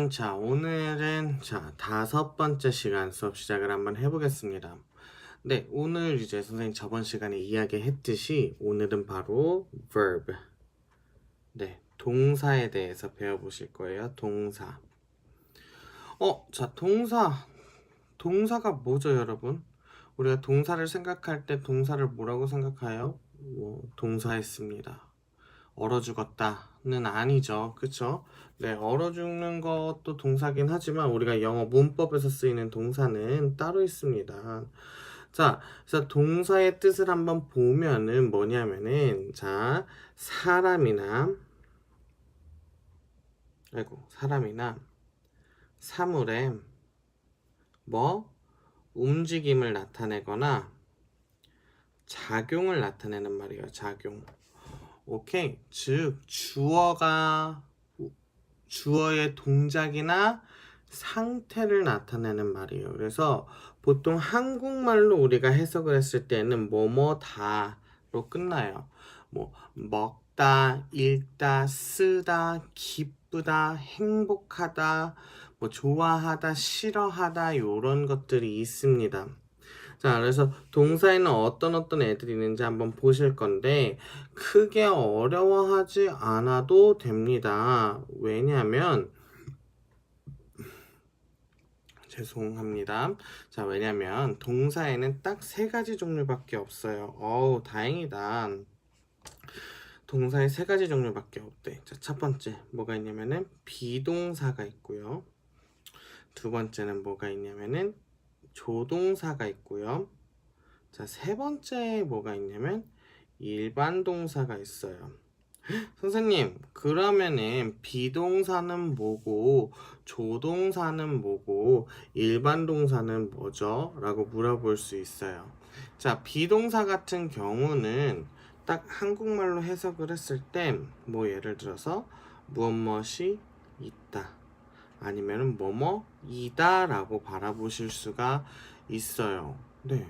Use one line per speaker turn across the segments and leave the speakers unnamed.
여러분, 자, 오늘은 다섯 번째 시간 수업 시작을 한번 해보겠습니다. 네, 오늘 이제 선생님 저번 시간에 이야기했듯이 오늘은 바로 verb, 네, 동사에 대해서 배워보실 거예요. 동사. 자, 동사가 뭐죠, 여러분? 우리가 동사를 생각할 때 동사를 뭐라고 생각해요? 동사했습니다. 얼어 죽었다는 아니죠. 그쵸? 네, 얼어 죽는 것도 동사긴 하지만 우리가 영어 문법에서 쓰이는 동사는 따로 있습니다. 자, 그래서 동사의 뜻을 한번 보면은 뭐냐면은 사람이나 사물의 움직임을 나타내거나 작용을 나타내는 말이에요. 작용. 오케이. 즉 주어의 동작이나 상태를 나타내는 말이에요. 그래서 보통 한국말로 우리가 해석을 했을 때는 뭐뭐다로 끝나요. 먹다, 읽다, 쓰다, 기쁘다, 행복하다, 좋아하다, 싫어하다 요런 것들이 있습니다. 자, 그래서 동사에는 어떤 애들이 있는지 한번 보실 건데 크게 어려워하지 않아도 됩니다. 왜냐면 죄송합니다. 자, 왜냐면 동사에는 딱 세 가지 종류밖에 없어요. 어우, 다행이다. 동사에 세 가지 종류밖에 없대. 자, 첫 번째 뭐가 있냐면은 비동사가 있고요. 두 번째는 뭐가 있냐면은 조동사가 있고요. 자, 세 번째 뭐가 있냐면 일반 동사가 있어요. 선생님, 그러면은 비동사는 뭐고 조동사는 뭐고 일반 동사는 뭐죠? 라고 물어볼 수 있어요. 자, 비동사 같은 경우는 딱 한국말로 해석을 했을 때 예를 들어서 무엇이 있다 아니면은 뭐뭐이다 라고 바라보실 수가 있어요. 네.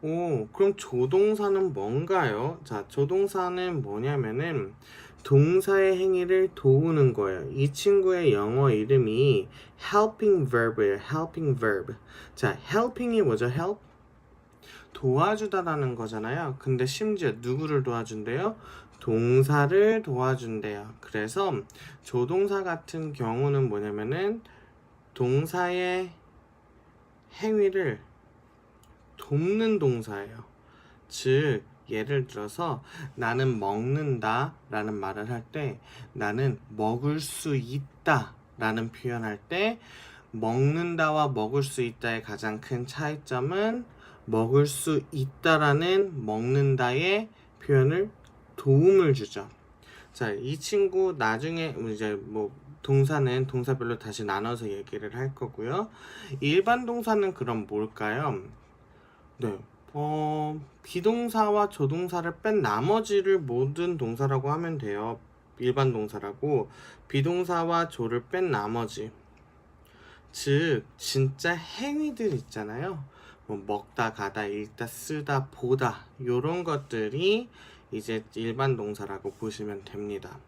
그럼 조동사는 뭔가요? 자, 조동사는 뭐냐면은 동사의 행위를 도우는 거예요. 이 친구의 영어 이름이 helping verb예요. helping verb. 자, helping이 뭐죠? help? 도와주다라는 거잖아요. 근데 심지어 누구를 도와준대요? 동사를 도와준대요. 그래서 조동사 같은 경우는 뭐냐면은 동사의 행위를 돕는 동사예요. 즉 예를 들어서 나는 먹는다 라는 말을 할 때 나는 먹을 수 있다 라는 표현할 때 먹는다와 먹을 수 있다의 가장 큰 차이점은 먹을 수 있다라는 먹는다의 표현을 도움을 주죠. 자, 이 친구 나중에 이제 동사는 동사별로 다시 나눠서 얘기를 할 거고요. 일반 동사는 그럼 뭘까요? 네. 비동사와 조동사를 뺀 나머지를 모든 동사라고 하면 돼요. 일반 동사라고. 비동사와 조를 뺀 나머지. 즉, 진짜 행위들 있잖아요. 먹다, 가다, 읽다, 쓰다, 보다. 요런 것들이 이제 일반 동사라고 보시면 됩니다.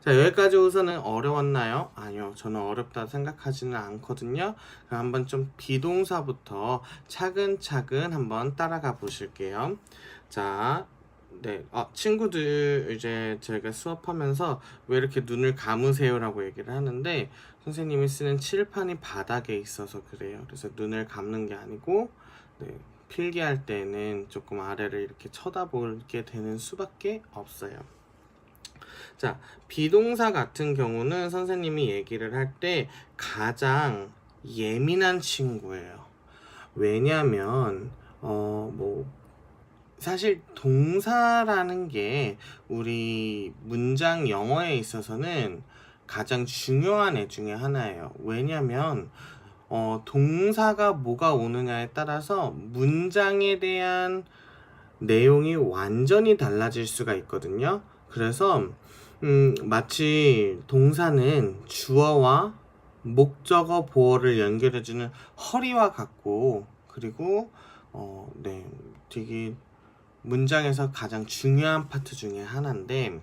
자, 여기까지 우선은 어려웠나요? 아니요, 저는 어렵다 생각하지는 않거든요. 그럼 한번 좀 비동사부터 차근차근 한번 따라가 보실게요. 자, 네, 친구들 이제 저희가 수업하면서 왜 이렇게 눈을 감으세요? 라고 얘기를 하는데 선생님이 쓰는 칠판이 바닥에 있어서 그래요. 그래서 눈을 감는 게 아니고 네, 필기할 때는 조금 아래를 이렇게 쳐다보게 되는 수밖에 없어요. 자, 비동사 같은 경우는 선생님이 얘기를 할 때 가장 예민한 친구예요. 왜냐면 사실 동사라는 게 우리 문장 영어에 있어서는 가장 중요한 애 중에 하나예요. 왜냐면 동사가 뭐가 오느냐에 따라서 문장에 대한 내용이 완전히 달라질 수가 있거든요. 그래서 마치 동사는 주어와 목적어 보어를 연결해주는 허리와 같고 그리고 네, 되게 문장에서 가장 중요한 파트 중에 하나인데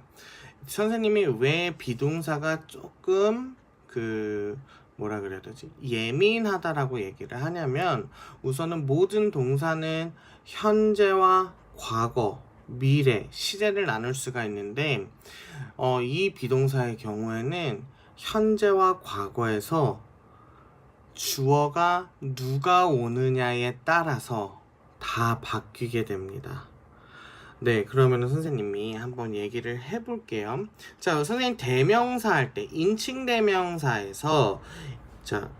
선생님이 왜 비동사가 조금 뭐라 그래야 되지? 예민하다라고 얘기를 하냐면 우선은 모든 동사는 현재와 과거, 미래, 시제를 나눌 수가 있는데 이 비동사의 경우에는 현재와 과거에서 주어가 누가 오느냐에 따라서 다 바뀌게 됩니다. 네, 그러면 선생님이 한번 얘기를 해볼게요. 자, 선생님 대명사 할 때 인칭 대명사에서 자,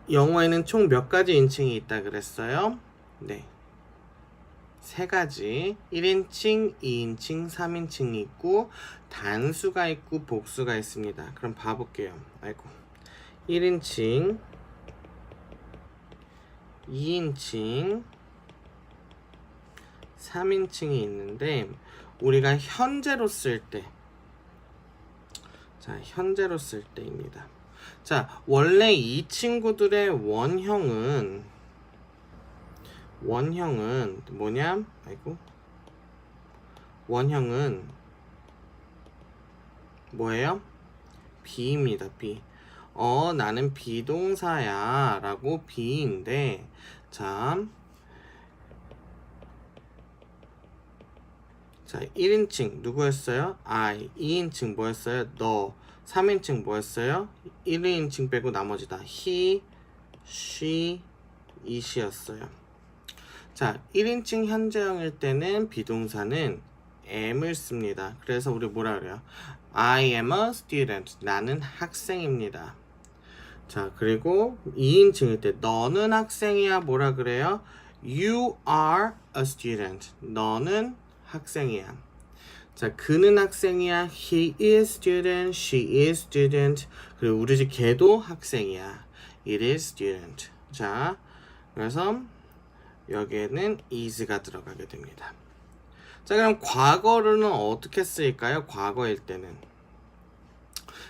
영어에는 총 몇 가지 인칭이 있다 그랬어요? 네, 세 가지. 1인칭, 2인칭, 3인칭이 있고 단수가 있고 복수가 있습니다. 그럼 봐볼게요. 아이고. 1인칭, 2인칭, 3인칭이 있는데 우리가 현재로 쓸 때, 자, 현재로 쓸 때입니다. 자, 원래 이 친구들의 원형은 뭐냐? 아이고. 원형은 뭐예요? be입니다. be. 나는 비동사야 라고 be인데 자, 1인칭 누구였어요? I. 2인칭 뭐였어요? 너. 3인칭 뭐였어요? 1인칭 빼고 나머지 다 he, she, it이었어요. 자, 1인칭 현재형일 때는 비동사는 am을 씁니다. 그래서 우리 뭐라 그래요? I am a student. 나는 학생입니다. 자, 그리고 2인칭일 때 너는 학생이야 뭐라 그래요? You are a student. 너는 학생이야. 자, 그는 학생이야. He is student. She is student. 그리고 우리 집 걔도 학생이야. It is student. 자, 그래서 여기에는 is가 들어가게 됩니다. 자, 그럼 과거로는 어떻게 쓰일까요? 과거일 때는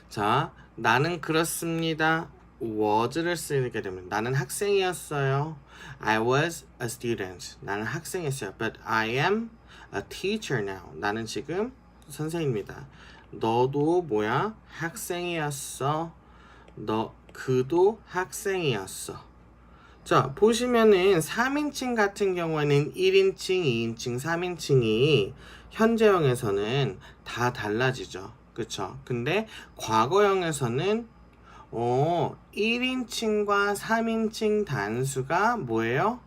자, 나는 그렇습니다. was를 쓰게 되면 나는 학생이었어요. I was a student. 나는 학생이었어요. But I am a teacher now. 나는 지금 선생님이다. 너도 뭐야? 학생이었어. 그도 학생이었어. 자, 보시면은 3인칭 같은 경우에는 1인칭, 2인칭, 3인칭이 현재형에서는 다 달라지죠. 그쵸? 근데 과거형에서는 1인칭과 3인칭 단수가 뭐예요?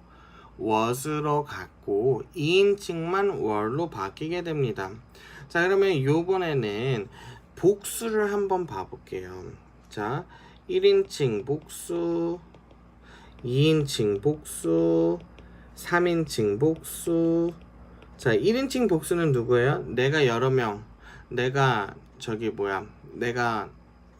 was로 갔고 2인칭만 were로 바뀌게 됩니다. 자, 그러면 요번에는 복수를 한번 봐볼게요. 자, 1인칭 복수, 2인칭 복수, 3인칭 복수. 자, 1인칭 복수는 누구예요? 내가 여러 명, 내가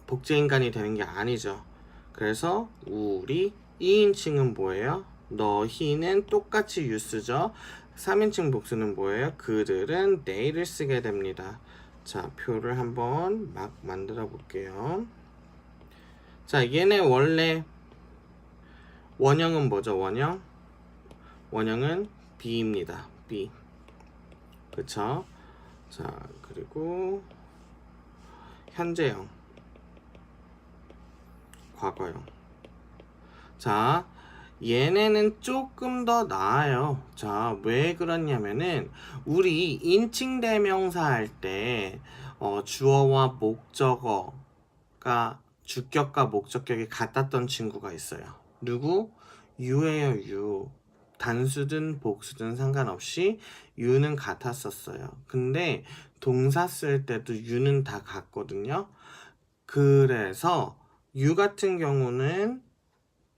복제인간이 되는 게 아니죠. 그래서 우리 2인칭은 뭐예요? 너희는 똑같이 you 쓰죠. 3인칭 복수는 뭐예요? 그들은 they를 쓰게 됩니다. 자, 표를 한번 막 만들어 볼게요. 자, 얘네 원래 원형은 뭐죠? 원형은 be입니다. be. 그쵸? 자, 그리고 현재형, 과거형. 자, 얘네는 조금 더 나아요. 자, 왜 그러냐면은 우리 인칭 대명사 할 때 주어와 목적어가 주격과 목적격이 같았던 친구가 있어요. 누구? you예요. you. 단수든 복수든 상관없이 you는 같았었어요. 근데 동사 쓸 때도 you는 다 같거든요. 그래서 you 같은 경우는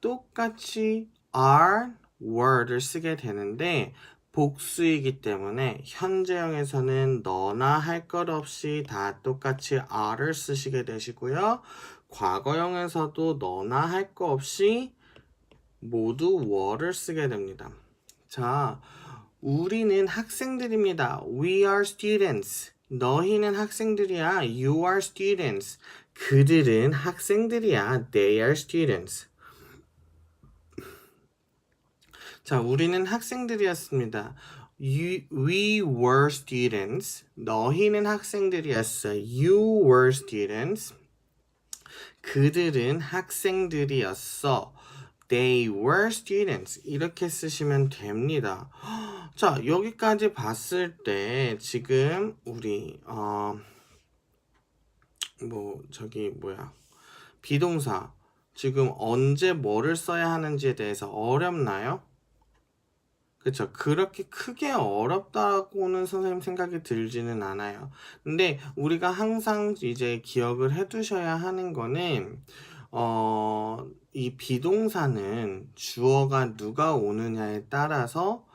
똑같이 are, were를 쓰게 되는데 복수이기 때문에 현재형에서는 너나 할 것 없이 다 똑같이 are를 쓰시게 되시고요. 과거형에서도 너나 할 거 없이 모두 were를 쓰게 됩니다. 자, 우리는 학생들입니다. We are students. 너희는 학생들이야. You are students. 그들은 학생들이야. They are students. 자, 우리는 학생들이었습니다. We were students. 너희는 학생들이었어. You were students. 그들은 학생들이었어. They were students. 이렇게 쓰시면 됩니다. 자, 여기까지 봤을 때 지금 우리 비동사 지금 언제 뭐를 써야 하는지에 대해서 어렵나요? 그쵸. 그렇게 크게 어렵다고는 선생님 생각이 들지는 않아요. 근데 우리가 항상 이제 기억을 해두셔야 하는 거는, 이 비동사는 주어가 누가 오느냐에 따라서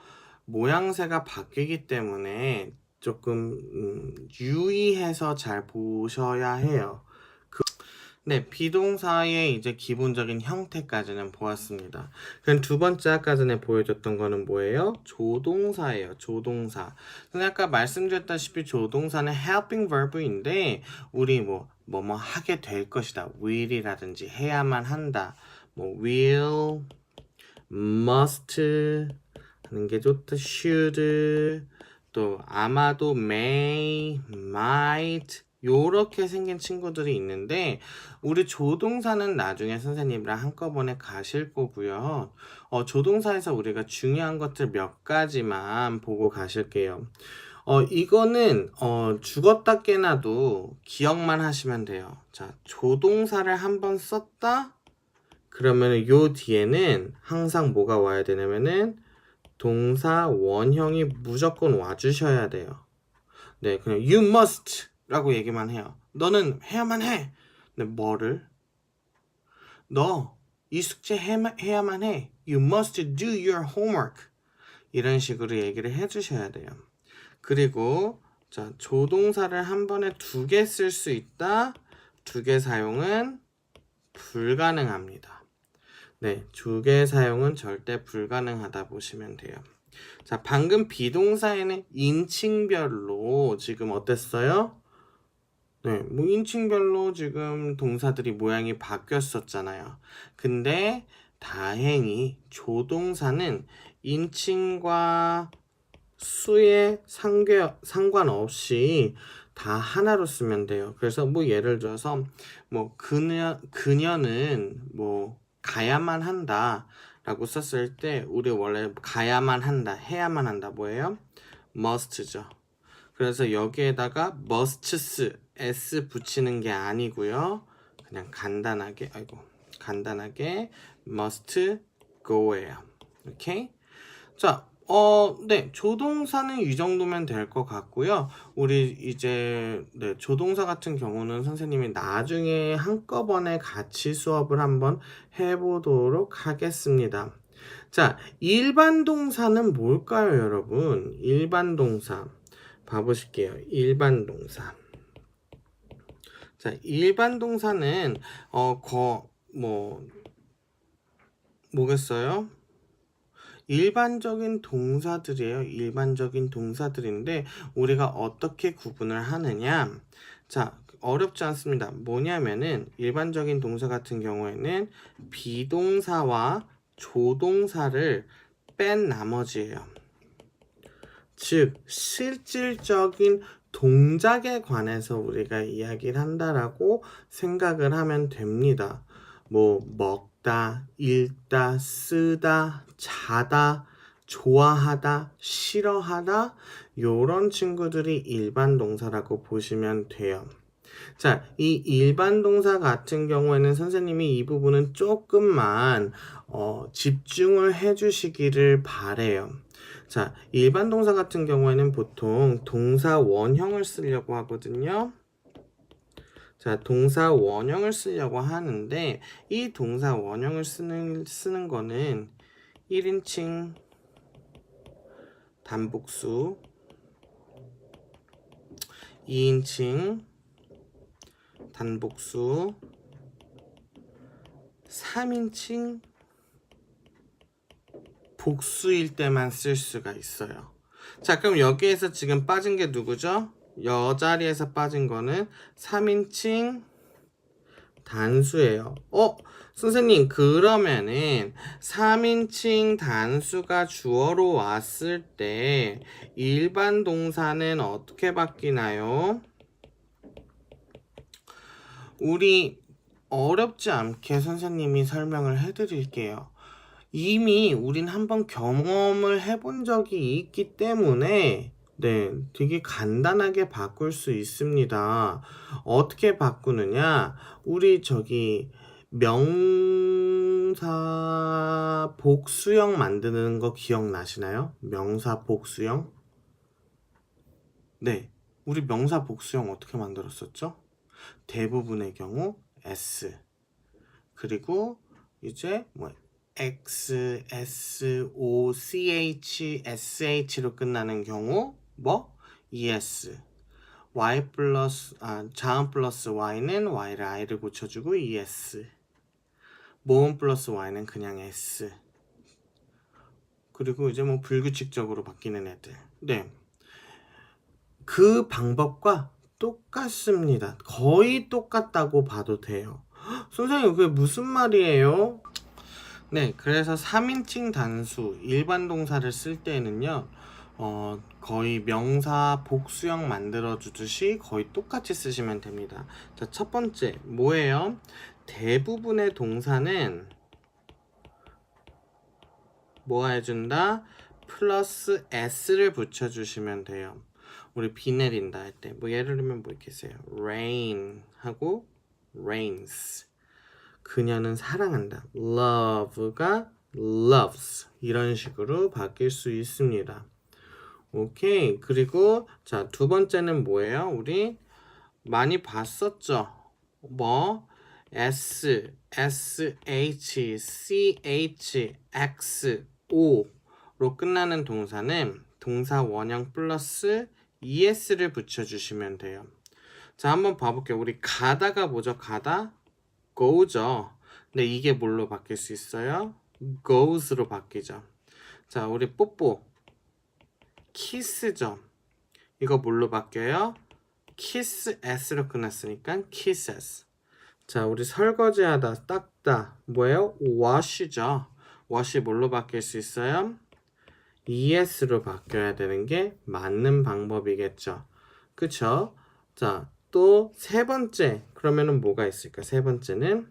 모양새가 바뀌기 때문에 조금, 유의해서 잘 보셔야 해요. 네, 비동사의 이제 기본적인 형태까지는 보았습니다. 그럼 두 번째 아까 전에 보여줬던 거는 뭐예요? 조동사예요. 조동사. 근데 아까 말씀드렸다시피 조동사는 helping verb인데 우리 뭐뭐 하게 될 것이다. will이라든지 해야만 한다. will, must 하는 게 좋다. should 또 아마도 may, might 요렇게 생긴 친구들이 있는데 우리 조동사는 나중에 선생님이랑 한꺼번에 가실 거고요. 조동사에서 우리가 중요한 것들 몇 가지만 보고 가실게요. 이거는 죽었다 깨나도 기억만 하시면 돼요. 자, 조동사를 한번 썼다? 그러면 요 뒤에는 항상 뭐가 와야 되냐면은 동사 원형이 무조건 와주셔야 돼요. 네, 그냥 you must 라고 얘기만 해요. 너는 해야만 해. 근데 뭐를? 너 이 숙제 해야만 해. You must do your homework. 이런 식으로 얘기를 해주셔야 돼요. 그리고 자, 조동사를 한 번에 두 개 쓸 수 있다. 두 개 사용은 불가능합니다. 네, 두 개 사용은 절대 불가능하다 보시면 돼요. 자, 방금 비동사에는 인칭별로 지금 어땠어요? 네, 인칭별로 지금 동사들이 모양이 바뀌었었잖아요. 근데 다행히 조동사는 인칭과 수에 상관없이 다 하나로 쓰면 돼요. 그래서 예를 들어서 그녀는 가야만 한다 라고 썼을 때 우리 원래 가야만 한다, 해야만 한다 뭐예요? must죠. 그래서 여기에다가 musts s 붙이는 게 아니고요. 그냥 간단하게 must go예요. 오케이? 자, 네, 조동사는 이 정도면 될 것 같고요. 우리 이제 조동사 같은 경우는 선생님이 나중에 한꺼번에 같이 수업을 한번 해보도록 하겠습니다. 자, 일반 동사는 뭘까요, 여러분? 일반 동사. 봐보실게요. 일반 동사. 자, 일반 동사는 뭐겠어요? 일반적인 동사들이에요. 일반적인 동사들인데 우리가 어떻게 구분을 하느냐? 자, 어렵지 않습니다. 뭐냐면은 일반적인 동사 같은 경우에는 비동사와 조동사를 뺀 나머지예요. 즉, 실질적인 동작에 관해서 우리가 이야기를 한다라고 생각을 하면 됩니다. 먹다, 읽다, 쓰다, 자다, 좋아하다, 싫어하다 요런 친구들이 일반 동사라고 보시면 돼요. 자, 이 일반 동사 같은 경우에는 선생님이 이 부분은 조금만 집중을 해주시기를 바래요. 자, 일반 동사 같은 경우에는 보통 동사 원형을 쓰려고 하거든요. 자, 동사 원형을 쓰려고 하는데 이 동사 원형을 쓰는 거는 1인칭 단복수 2인칭 단복수 3인칭 복수일 때만 쓸 수가 있어요. 자, 그럼 여기에서 지금 빠진 게 누구죠? 여 자리에서 빠진 거는 3인칭 단수예요. 선생님, 그러면은 3인칭 단수가 주어로 왔을 때 일반 동사는 어떻게 바뀌나요? 우리 어렵지 않게 선생님이 설명을 해드릴게요. 이미 우린 한번 경험을 해본 적이 있기 때문에 네, 되게 간단하게 바꿀 수 있습니다. 어떻게 바꾸느냐? 우리 저기 명사 복수형 만드는 거 기억나시나요? 명사 복수형? 네, 우리 명사 복수형 어떻게 만들었었죠? 대부분의 경우 S, 그리고 이제 뭐 X, S, O, CH, SH로 끝나는 경우 뭐 ES, Y 플러스 자음 플러스 Y는 Y를 I를 고쳐주고 ES, 모음 플러스 Y는 그냥 S, 그리고 이제 뭐 불규칙적으로 바뀌는 애들. 네, 그 방법과 똑같습니다. 거의 똑같다고 봐도 돼요. 선생님 그게 무슨 말이에요? 네, 그래서 3인칭 단수 일반 동사를 쓸 때는요, 거의 명사 복수형 만들어 주듯이 거의 똑같이 쓰시면 됩니다. 자, 첫 번째 뭐예요? 대부분의 동사는 뭐 해준다? 플러스 s를 붙여주시면 돼요. 우리 비 내린다 할 때 뭐 예를 들면 뭐 있겠어요? rain 하고 rains. 그녀는 사랑한다. love가 loves. 이런 식으로 바뀔 수 있습니다. 오케이. 그리고 자, 두 번째는 뭐예요? 우리 많이 봤었죠? 뭐 S, SH, CH, X, O로 끝나는 동사는 동사 원형 플러스 ES를 붙여주시면 돼요. 자, 한번 봐볼게요. 우리 가다가 뭐죠? 가다? go죠. 근데 이게 뭘로 바뀔 수 있어요? goes로 바뀌죠. 자, 우리 뽀뽀 kiss죠. 이거 뭘로 바뀌어요? kiss s로 끝났으니까 kisses. 자, 우리 설거지하다, 닦다 뭐예요? wash죠. wash 뭘로 바뀔 수 있어요? es로 바뀌어야 되는 게 맞는 방법이겠죠. 그쵸? 자, 또 세 번째 그러면은 뭐가 있을까? 세 번째는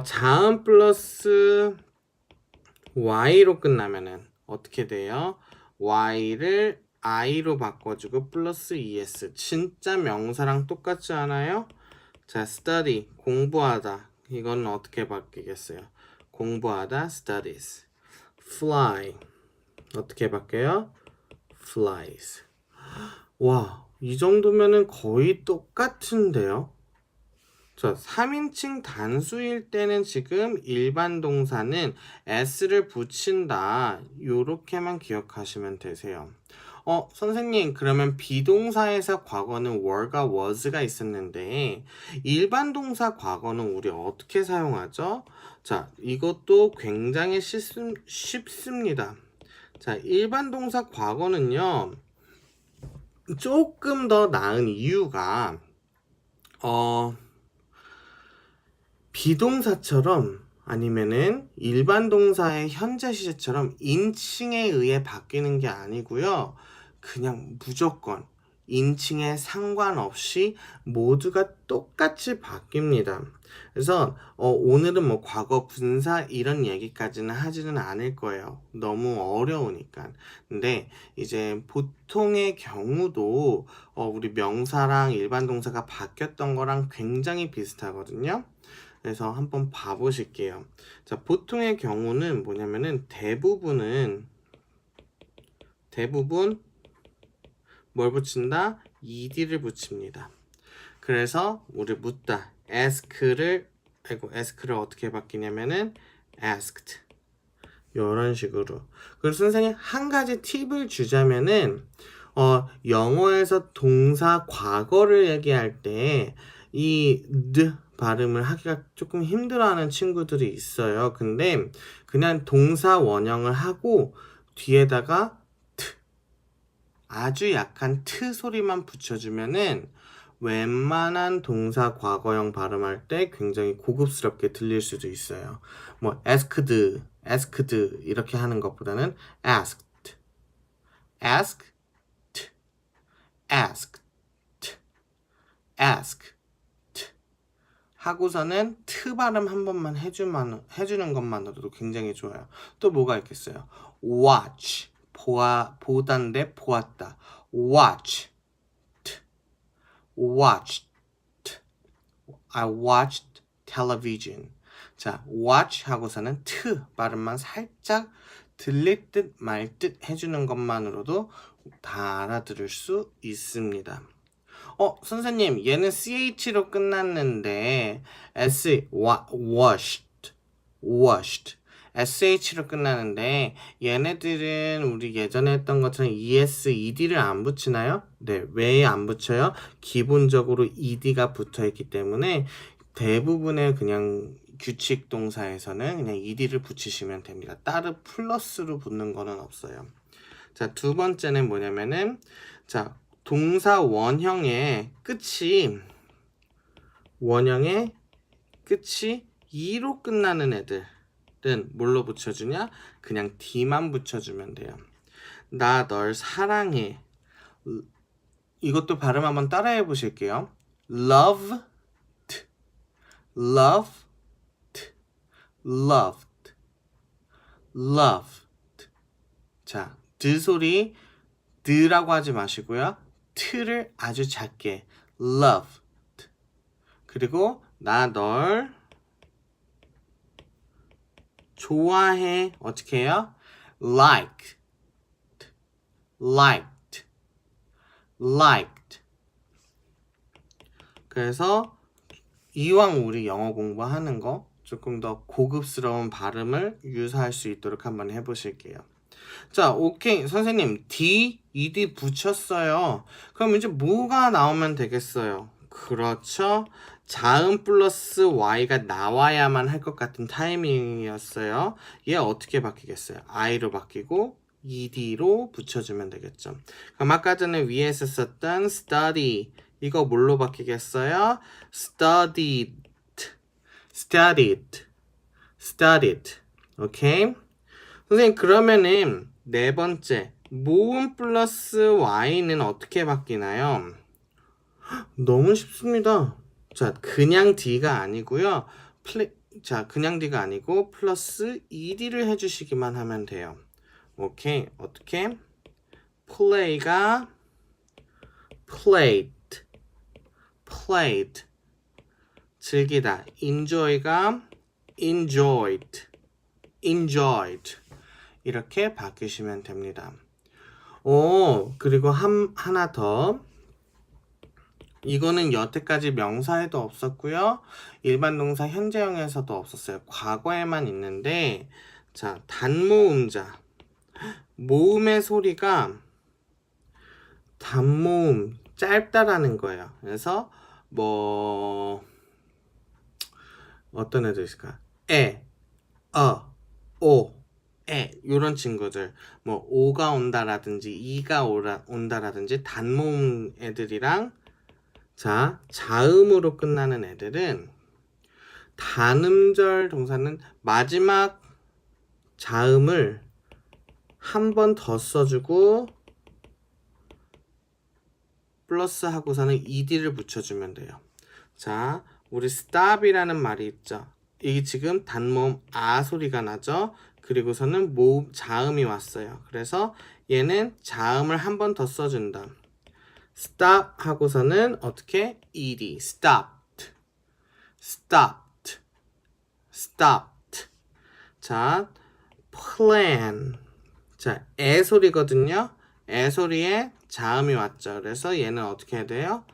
자음 플러스 y로 끝나면은 어떻게 돼요? y를 i로 바꿔주고 플러스 es. 진짜 명사랑 똑같지 않아요? 자, study 공부하다. 이건 어떻게 바뀌겠어요? 공부하다 studies. fly 어떻게 바뀌어요? flies. 와, 이 정도면은 거의 똑같은데요? 자, 3인칭 단수일 때는 지금 일반 동사는 s를 붙인다. 요렇게만 기억하시면 되세요. 선생님, 그러면 비동사에서 과거는 were가 was가 있었는데 일반 동사 과거는 우리 어떻게 사용하죠? 자, 이것도 굉장히 쉽습니다. 자, 일반 동사 과거는요. 조금 더 나은 이유가 비동사처럼 아니면은 일반 동사의 현재 시제처럼 인칭에 의해 바뀌는 게 아니고요. 그냥 무조건 인칭에 상관없이 모두가 똑같이 바뀝니다. 그래서 오늘은 뭐 과거 분사 이런 얘기까지는 하지는 않을 거예요. 너무 어려우니까. 근데 이제 보통의 경우도 우리 명사랑 일반 동사가 바뀌었던 거랑 굉장히 비슷하거든요. 그래서 한번 봐보실게요. 자, 보통의 경우는 뭐냐면은 대부분 뭘 붙인다? ed를 붙입니다. 그래서 우리 묻다 ask를 어떻게 바뀌냐면은 asked 이런 식으로. 그래서 선생님 한 가지 팁을 주자면은 영어에서 동사 과거를 얘기할 때 이 드 발음을 하기가 조금 힘들어하는 친구들이 있어요. 근데 그냥 동사 원형을 하고 뒤에다가 아주 약한 트 소리만 붙여주면은 웬만한 동사 과거형 발음할 때 굉장히 고급스럽게 들릴 수도 있어요. 뭐 asked 이렇게 하는 것보다는 asked, asked, asked, asked 하고서는 트 발음 한 번만 해주는 것만으로도 굉장히 좋아요. 또 뭐가 있겠어요? watch 보단데 보았다. watched watched I watched television. 자, watch 하고서는 트 발음만 살짝 들릴 듯 말 듯 해주는 것만으로도 다 알아들을 수 있습니다. 선생님, 얘는 ch로 끝났는데 washed sh로 끝나는데 얘네들은 우리 예전에 했던 것처럼 ed를 안 붙이나요? 네, 왜 안 붙여요? 기본적으로 ed가 붙어있기 때문에 대부분의 그냥 규칙 동사에서는 그냥 ed를 붙이시면 됩니다. 따로 플러스로 붙는 거는 없어요. 자, 두 번째는 뭐냐면은 자, 동사 원형의 끝이 e로 끝나는 애들은 뭘로 붙여주냐? 그냥 d만 붙여주면 돼요. 나 널 사랑해. 이것도 발음 한번 따라해 보실게요. loved, loved. 자, 드 소리 드라고 하지 마시고요. 트를 아주 작게 loved. 그리고 나 널 좋아해. 어떻게 해요? liked. 그래서 이왕 우리 영어 공부하는 거 조금 더 고급스러운 발음을 유사할 수 있도록 한번 해보실게요. 자, 오케이. 선생님, ed 붙였어요. 그럼 이제 뭐가 나오면 되겠어요? 그렇죠. 자음 플러스 y가 나와야만 할 것 같은 타이밍이었어요. 얘 어떻게 바뀌겠어요? i로 바뀌고 ed로 붙여주면 되겠죠. 그럼 아까 전에 위에서 썼던 study 이거 뭘로 바뀌겠어요? studied. 오케이? 선생님, 그러면은 네 번째 모음 플러스 y는 어떻게 바뀌나요? 너무 쉽습니다. 자, 그냥 d가 아니고요. 그냥 d가 아니고 플러스 ed를 해주시기만 하면 돼요. 오케이, 어떻게? play가 played. 즐기다. enjoy가 enjoyed. 이렇게 바뀌시면 됩니다. 그리고 하나 더. 이거는 여태까지 명사에도 없었고요. 일반 동사 현재형에서도 없었어요. 과거에만 있는데, 자, 단모음자. 모음의 소리가 단모음, 짧다라는 거예요. 그래서 어떤 애들 있을까? 오, 요런 친구들 오가 온다라든지 이가 온다라든지 단모음 애들이랑 자, 자음으로 끝나는 애들은 단음절 동사는 마지막 자음을 한 번 더 써주고 플러스 하고서는 ed를 붙여주면 돼요. 자, 우리 stop이라는 말이 있죠. 이게 지금 단모음 아 소리가 나죠. 그리고서는 모음 자음이 왔어요. 그래서 얘는 자음을 한 번 더 써준다. stop 하고서는 어떻게? ed, stopped. 자, plan. 자, 애 소리거든요. 애 소리에 자음이 왔죠. 그래서 얘는 어떻게 해야 돼요?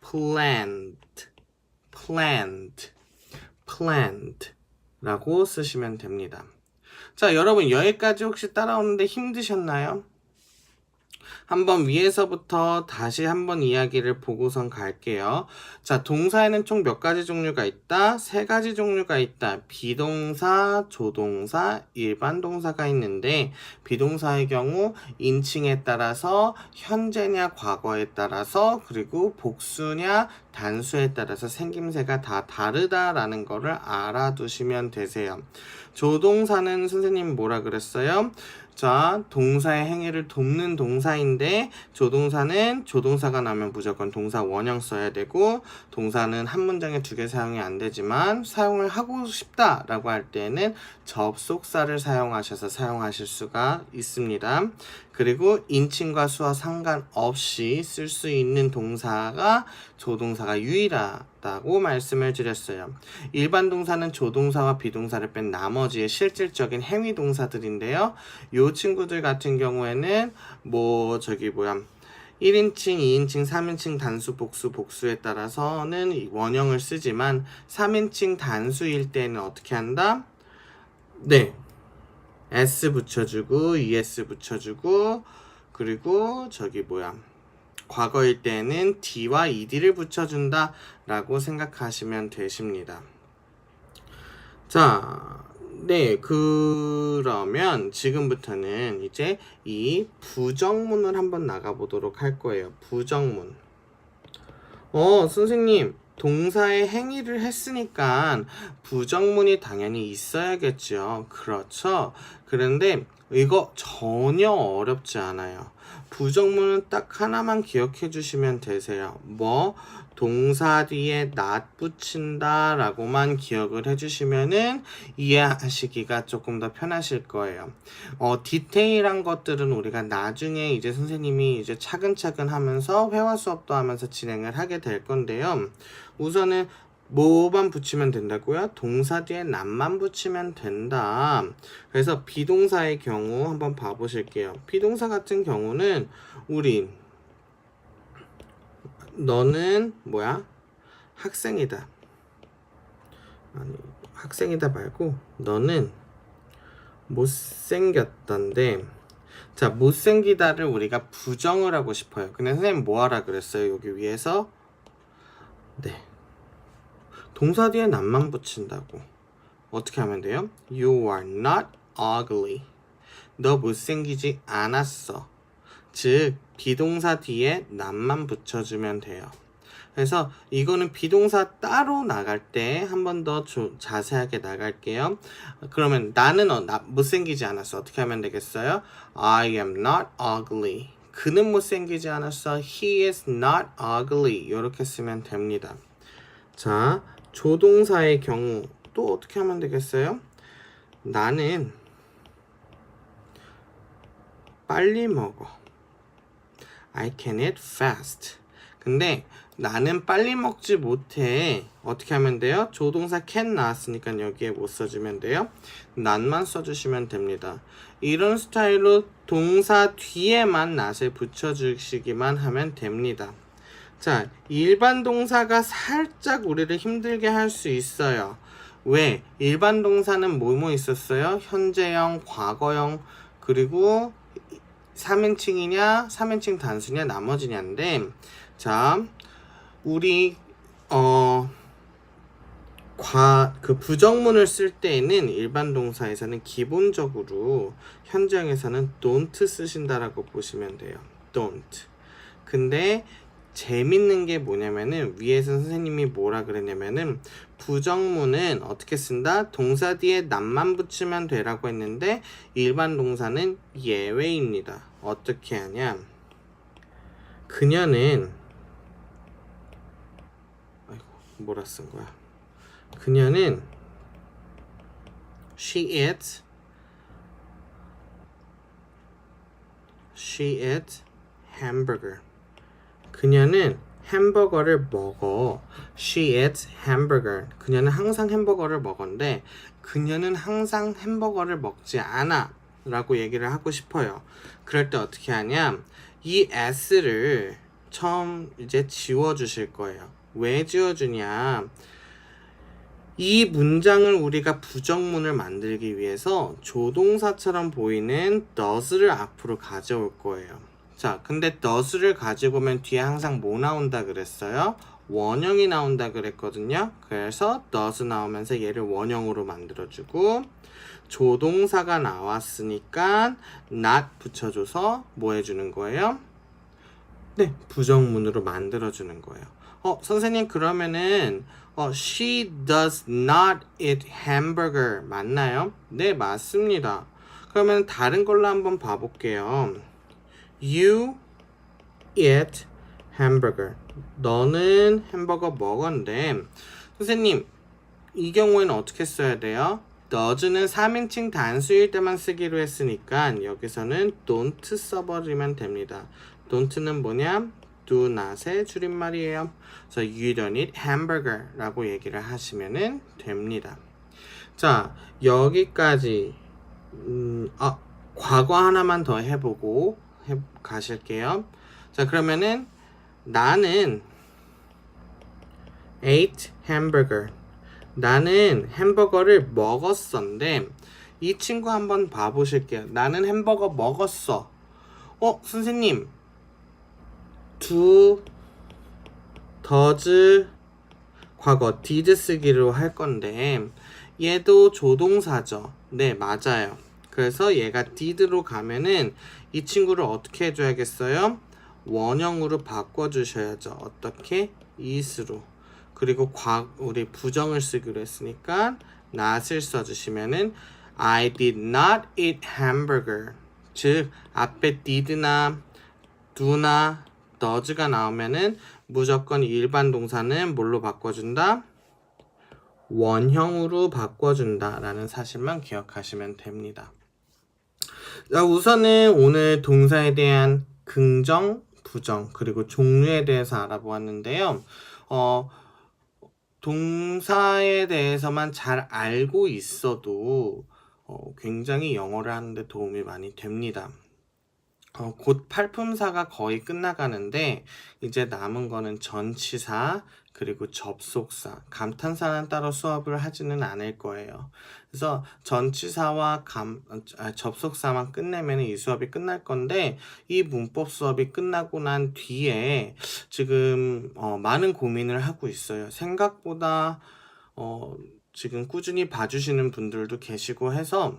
planned 라고 쓰시면 됩니다. 자, 여러분 여기까지 혹시 따라오는데 힘드셨나요? 한번 위에서부터 다시 한번 이야기를 보고선 갈게요. 자, 동사에는 총 몇 가지 종류가 있다? 세 가지 종류가 있다. 비동사, 조동사, 일반 동사가 있는데 비동사의 경우 인칭에 따라서 현재냐 과거에 따라서 그리고 복수냐 단수에 따라서 생김새가 다 다르다라는 거를 알아두시면 되세요. 조동사는 선생님 뭐라 그랬어요? 자, 동사의 행위를 돕는 동사인데 조동사는 조동사가 나면 무조건 동사 원형 써야 되고 동사는 한 문장에 2개 사용이 안 되지만 사용을 하고 싶다라고 할 때에는 접속사를 사용하셔서 사용하실 수가 있습니다. 그리고 인칭과 수와 상관없이 쓸 수 있는 동사가 조동사가 유일하다고 말씀을 드렸어요. 일반 동사는 조동사와 비동사를 뺀 나머지의 실질적인 행위 동사들인데요. 요 친구들 같은 경우에는 1인칭, 2인칭, 3인칭 단수, 복수, 복수에 따라서는 원형을 쓰지만 3인칭 단수일 때는 어떻게 한다? 네. S 붙여주고 ES 붙여주고 그리고 과거일 때는 D와 ED를 붙여준다 라고 생각하시면 되십니다. 자, 네, 그러면 지금부터는 이제 이 부정문을 한번 나가보도록 할 거예요. 부정문. 선생님, 동사의 행위를 했으니까 부정문이 당연히 있어야겠죠. 그렇죠. 그런데 이거 전혀 어렵지 않아요. 부정문은 딱 하나만 기억해 주시면 되세요. 동사 뒤에 not 붙인다 라고만 기억을 해주시면은 이해하시기가 조금 더 편하실 거예요. 디테일한 것들은 우리가 나중에 이제 선생님이 이제 차근차근 하면서 회화 수업도 하면서 진행을 하게 될 건데요. 우선은 뭐만 붙이면 된다고요? 동사 뒤에 not만 붙이면 된다. 그래서 비동사의 경우 한번 봐보실게요. 비동사 같은 경우는 너는 학생이다. 아니, 학생이다 말고 너는 못생겼던데, 자, 못생기다를 우리가 부정을 하고 싶어요. 근데 선생님 뭐 하라 그랬어요? 여기 위에서 네, 동사 뒤에 not만 붙인다고. 어떻게 하면 돼요? You are not ugly. 너 못생기지 않았어. 즉 비동사 뒤에 not만 붙여주면 돼요. 그래서 이거는 비동사 따로 나갈 때 한 번 더 자세하게 나갈게요. 그러면 나는 못생기지 않았어. 어떻게 하면 되겠어요? I am not ugly. 그는 못생기지 않았어. He is not ugly. 이렇게 쓰면 됩니다. 자, 조동사의 경우 또 어떻게 하면 되겠어요? 나는 빨리 먹어. I can eat fast. 근데 나는 빨리 먹지 못해. 어떻게 하면 돼요? 조동사 can 나왔으니까 여기에 못 써주면 돼요. not만 써주시면 됩니다. 이런 스타일로 동사 뒤에만 not을 붙여주시기만 하면 됩니다. 자, 일반 동사가 살짝 우리를 힘들게 할 수 있어요. 왜? 일반 동사는 뭐뭐 있었어요? 현재형, 과거형, 그리고 3인칭이냐, 3인칭 단수냐, 나머지냐인데, 자, 우리 부정문을 쓸 때에는 일반 동사에서는 기본적으로 현재형에서는 don't 쓰신다라고 보시면 돼요. don't. 근데 재밌는 게 뭐냐면은 위에서 선생님이 뭐라 그랬냐면은 부정문은 어떻게 쓴다? 동사 뒤에 not만 붙이면 되라고 했는데 일반 동사는 예외입니다. 어떻게 하냐? 그녀는 뭐라 쓴 거야? 그녀는 she eats hamburger. 그녀는 햄버거를 먹어. She eats hamburger. 그녀는 항상 햄버거를 먹었는데 그녀는 항상 햄버거를 먹지 않아 라고 얘기를 하고 싶어요. 그럴 때 어떻게 하냐? 이 s를 처음 이제 지워주실 거예요. 왜 지워주냐? 이 문장을 우리가 부정문을 만들기 위해서 조동사처럼 보이는 does를 앞으로 가져올 거예요. 자, 근데 does를 가지고 오면 뒤에 항상 뭐 나온다 그랬어요? 원형이 나온다 그랬거든요. 그래서 does 나오면서 얘를 원형으로 만들어주고 조동사가 나왔으니까 not 붙여줘서 뭐 해주는 거예요? 네, 부정문으로 만들어주는 거예요. 선생님 그러면은 she does not eat hamburger 맞나요? 네, 맞습니다. 그러면 다른 걸로 한번 봐볼게요. You eat hamburger. 너는 햄버거 먹었는데 선생님 이 경우에는 어떻게 써야 돼요? does는 3인칭 단수일 때만 쓰기로 했으니까 여기서는 don't 써버리면 됩니다. don't는 뭐냐? do not의 줄임말이에요. 그래서 you don't eat hamburger 라고 얘기를 하시면 됩니다. 자, 여기까지 과거 하나만 더 해보고 가실게요. 자, 그러면은 나는 ate hamburger. 나는 햄버거를 먹었었는데 이 친구 한번 봐보실게요. 나는 햄버거 먹었어. 선생님 do, does 과거 did 쓰기로 할 건데 얘도 조동사죠. 네, 맞아요. 그래서 얘가 did로 가면은 이 친구를 어떻게 해줘야겠어요? 원형으로 바꿔주셔야죠. 어떻게? is로. 그리고 우리 부정을 쓰기로 했으니까 not을 써주시면은 I did not eat hamburger. 즉 앞에 did나 do나 does가 나오면은 무조건 일반 동사는 뭘로 바꿔준다? 원형으로 바꿔준다 라는 사실만 기억하시면 됩니다. 자, 우선은 오늘 동사에 대한 긍정, 부정, 그리고 종류에 대해서 알아보았는데요. 동사에 대해서만 잘 알고 있어도 굉장히 영어를 하는데 도움이 많이 됩니다. 곧 팔품사가 거의 끝나가는데 이제 남은 거는 전치사 그리고 접속사, 감탄사는 따로 수업을 하지는 않을 거예요. 그래서 전치사와 접속사만 끝내면 이 수업이 끝날 건데 이 문법 수업이 끝나고 난 뒤에 지금 많은 고민을 하고 있어요. 생각보다 지금 꾸준히 봐주시는 분들도 계시고 해서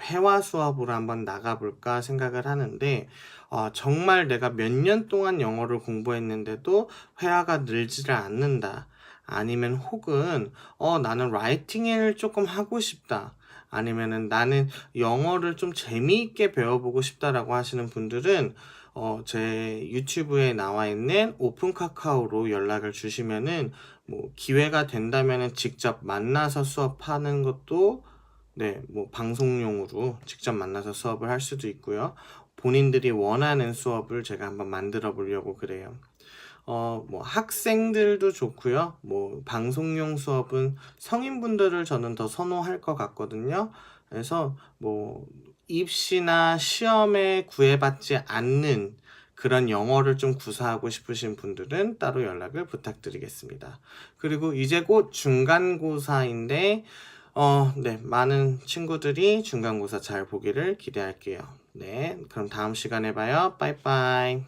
회화 수업으로 한번 나가볼까 생각을 하는데 정말 내가 몇 년 동안 영어를 공부했는데도 회화가 늘지를 않는다. 아니면 혹은 나는 라이팅을 조금 하고 싶다. 아니면은 나는 영어를 좀 재미있게 배워보고 싶다라고 하시는 분들은 제 유튜브에 나와 있는 오픈 카카오로 연락을 주시면은 뭐 기회가 된다면은 직접 만나서 수업하는 것도 네, 뭐 방송용으로 직접 만나서 수업을 할 수도 있고요. 본인들이 원하는 수업을 제가 한번 만들어 보려고 그래요. 뭐 학생들도 좋고요. 뭐 방송용 수업은 성인분들을 저는 더 선호할 것 같거든요. 그래서 뭐 입시나 시험에 구애받지 않는 그런 영어를 좀 구사하고 싶으신 분들은 따로 연락을 부탁드리겠습니다. 그리고 이제 곧 중간고사인데 네, 많은 친구들이 중간고사 잘 보기를 기대할게요. 네, 그럼 다음 시간에 봐요. 빠이빠이.